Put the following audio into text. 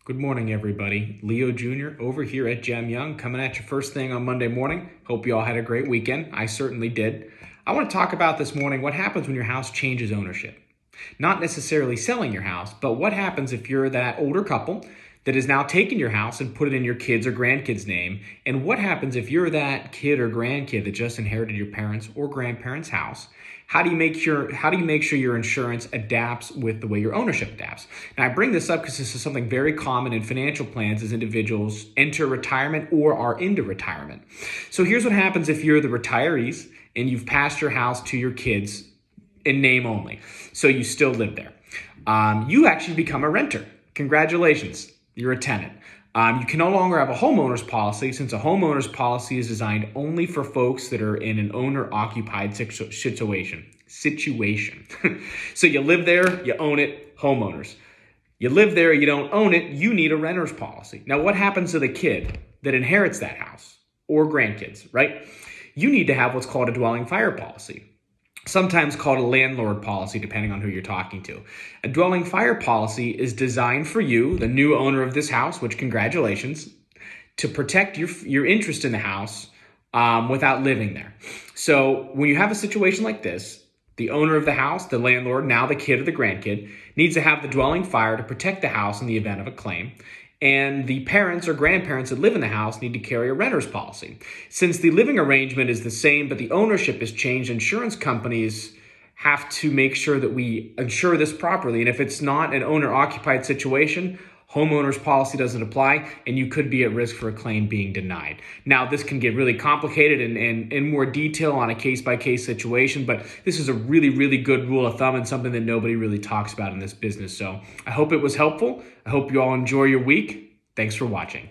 Good morning, everybody. Leo Jr. over here at Gem Young, coming at you first thing on Monday morning. Hope you all had a great weekend. I certainly did. I want to talk about this morning what happens when your house changes ownership. Not necessarily selling your house, but what happens if you're that older couple that has now taken your house and put it in your kids' or grandkids' name, and what happens if you're that kid or grandkid that just inherited your parents' or grandparents' house. How do you make sure your insurance adapts with the way your ownership adapts? Now, I bring this up because this is something very common in financial plans as individuals enter retirement or are into retirement. So here's what happens if you're the retirees and you've passed your house to your kids in name only. So you still live there. You actually become a renter. Congratulations, you're a tenant. You can no longer have a homeowner's policy since a homeowner's policy is designed only for folks that are in an owner-occupied situation. So you live there, you own it, homeowners. You live there, you don't own it, you need a renter's policy. Now, what happens to the kid that inherits that house or grandkids, right? You need to have what's called a dwelling fire policy, sometimes called a landlord policy, depending on who you're talking to. A dwelling fire policy is designed for you, the new owner of this house, which congratulations, to protect your interest in the house without living there. So when you have a situation like this, the owner of the house, the landlord, now the kid or the grandkid, needs to have the dwelling fire to protect the house in the event of a claim. And the parents or grandparents that live in the house need to carry a renter's policy. Since the living arrangement is the same, but the ownership has changed, insurance companies have to make sure that we insure this properly. And if it's not an owner-occupied situation, homeowner's policy doesn't apply, and you could be at risk for a claim being denied. Now, this can get really complicated and in more detail on a case-by-case situation, but this is a really, really good rule of thumb and something that nobody really talks about in this business. So I hope it was helpful. I hope you all enjoy your week. Thanks for watching.